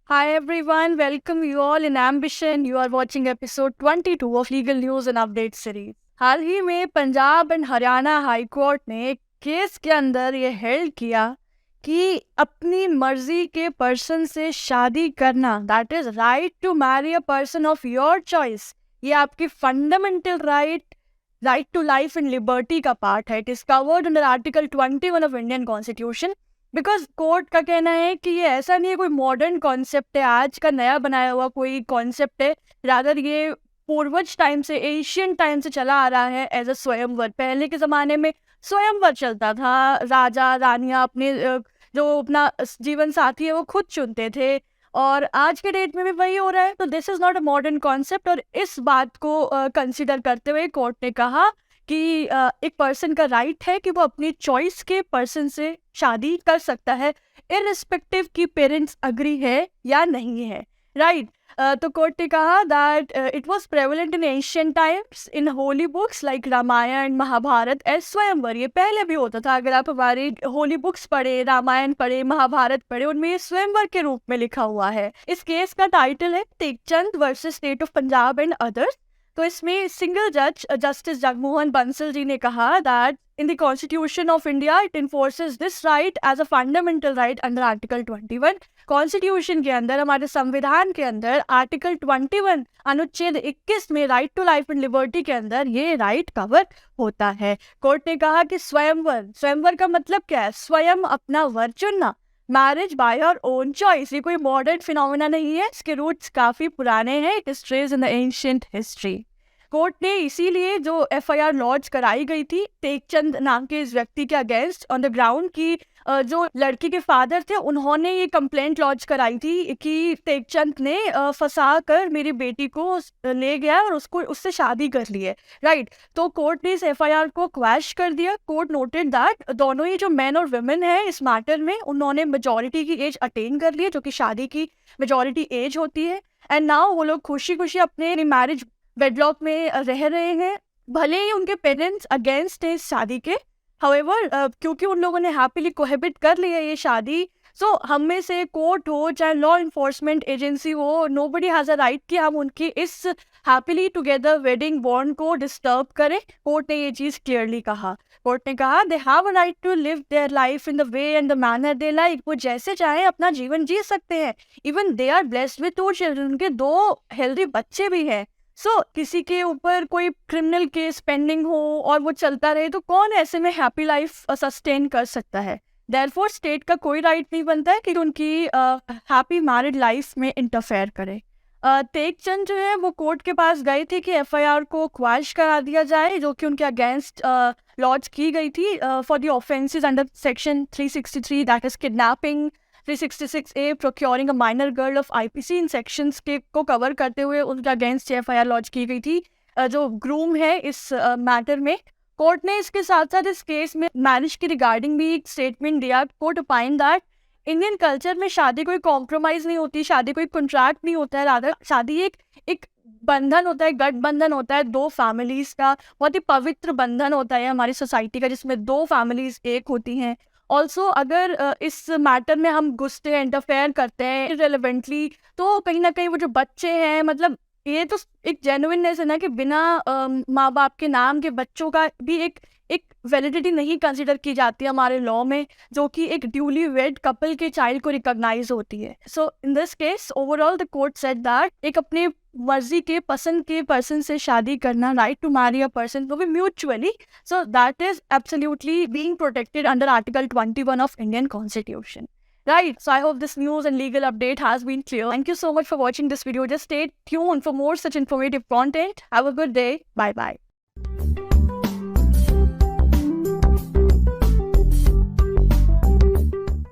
Hi everyone, welcome you all in Ambition. You are watching episode 22 of Legal News and Update series. हाल ही में Punjab and Haryana high court ने एक case के अंदर ये held किया कि अपनी मर्जी के पर्सन से शादी करना, that is right to marry a person of your choice, ये आपकी fundamental right to life and liberty का पार्ट है. It is covered under article 21 of Indian constitution. Because court का कहना है कि ये ऐसा नहीं है कोई मॉडर्न कॉन्सेप्ट है, आज का नया बनाया हुआ कोई कॉन्सेप्ट है, रादर ये पूर्वज टाइम से, एशियन टाइम से चला आ रहा है एज अ स्वयंवर. पहले के ज़माने में स्वयंवर चलता था, राजा रानियाँ अपने जो अपना जीवन साथी है वो खुद चुनते थे, और आज के डेट में भी वही हो रहा है. तो this is not a modern concept, और इस बात को कंसिडर करते हुए कोर्ट ने कहा कि एक पर्सन का राइट है कि वो अपनी चॉइस के पर्सन से शादी कर सकता है, इररिस्पेक्टिव कि पेरेंट्स अग्री है या नहीं है. राइट. तो कोर्ट ने कहा that it was prevalent in ancient times in holy books like Ramayan, Mahabharat as swayamvar. ये पहले भी होता था. अगर आप हमारी होली बुक्स पढ़े, रामायण पढ़े, महाभारत पढ़े, उनमें ये स्वयंवर के रूप में लिखा हुआ है. इस केस का टाइटल है Tekchand versus state of Punjab and others. तो इसमें सिंगल जज जस्टिस जगमोहन बंसल जी ने कहा that in the constitution of India it enforces this right as a fundamental right under article 21. Constitution के अंदर, हमारे संविधान के अंदर आर्टिकल 21 अनुच्छेद 21 में right to life and liberty के अंदर ये राइट कवर होता है. कोर्ट ने कहा कि स्वयंवर का मतलब क्या है? स्वयं अपना वर चुनना, marriage by your own choice. ये कोई मॉडर्न फिनोमेना नहीं है, इसके रूट्स काफ़ी पुराने हैं. It is traced in the ancient history. Court ने इसीलिए जो एफआईआर लॉन्च कराई गई थी टेकचंद नाम के इस व्यक्ति के अगेंस्ट ऑन द ग्राउंड की जो लड़की के फादर थे उन्होंने ये कंप्लेंट लॉन्च कराई थी कि टेकचंद ने फंसा कर मेरी बेटी को ले गया और उससे शादी कर ली है. राइट. तो कोर्ट ने इस एफआईआर को क्वैश कर दिया. कोर्ट नोटेड दैट दोनों ही जो मैन और वुमेन है इस मैटर में, उन्होंने मेजॉरिटी की एज अटेन कर ली है, जो कि शादी की मेजॉरिटी एज होती है. एंड नाउ वो लोग खुशी खुशी अपने मैरिज वेडलॉक में रह रहे हैं, भले ही उनके पेरेंट्स अगेंस्ट है इस शादी के. हाउएवर क्योंकि उन लोगों ने हैप्पीली कोहेबिट कर लिया ये शादी, सो हम में से कोर्ट हो चाहे लॉ इन्फोर्समेंट एजेंसी हो, नोबडी हैज़ अ राइट कि हम उनकी इस हैप्पीली टुगेदर वेडिंग बॉन्ड को डिस्टर्ब करें. कोर्ट ने ये चीज़ क्लियरली कहा. कोर्ट ने कहा they have a right to live their life in the way and the manner they like. वो जैसे चाहे अपना जीवन जी सकते हैं. Even they are blessed with 2 children, उनके 2 हेल्दी बच्चे भी हैं. किसी के ऊपर कोई क्रिमिनल केस पेंडिंग हो और वो चलता रहे तो कौन ऐसे में हैप्पी लाइफ सस्टेन कर सकता है? देयरफॉर स्टेट का कोई राइट नहीं बनता है कि उनकी हैप्पी मैरिड लाइफ में इंटरफेयर करे. टेकचंद जो है वो कोर्ट के पास गए थे कि एफआईआर को क्वैश करा दिया जाए, जो कि उनके अगेंस्ट लॉन्च की गई थी for the offences under section 363, that is kidnapping, 366A procuring a minor girl of IPC. In sections के को कवर करते हुए उनके अगेंस्ट एफआईआर लॉन्च की गई थी. जो ग्रूम है इस मैटर में, कोर्ट ने इसके साथ साथ इस केस में मैरिज की रिगार्डिंग भी एक स्टेटमेंट दिया. कोर्ट ओपाइंड दैट इंडियन कल्चर में शादी कोई कॉम्प्रोमाइज़ नहीं होती, शादी कोई कॉन्ट्रैक्ट नहीं होता है, रादर शादी एक बंधन होता है, गठबंधन होता है 2 फैमिलीज़ का. बहुत ही पवित्र बंधन होता है हमारी सोसाइटी का, जिसमें 2 फैमिलीज़ एक होती हैं. ऑल्सो अगर इस मैटर में हम घुसते हैं, इंटरफेयर करते हैं इररिलेवेंटली, तो कहीं ना कहीं वो जो बच्चे हैं, मतलब ये तो एक जेन्युइननेस है ना कि बिना माँ बाप के नाम के बच्चों का भी एक वैलिडिटी नहीं कंसिडर की जाती है हमारे लॉ में, जो कि एक ड्यूली वेड कपल के चाइल्ड को रिकॉग्नाइज होती है. So in this case overall the court said that एक अपने मर्जी के पसंद के पर्सन से शादी करना, right to marry a person, वो भी mutually, so that is absolutely being protected under article 21 of Indian constitution. Right, so I hope this news and legal update has been clear. Thank you so much for watching this video. Just stay tuned for more such informative content. Have a good day. Bye bye.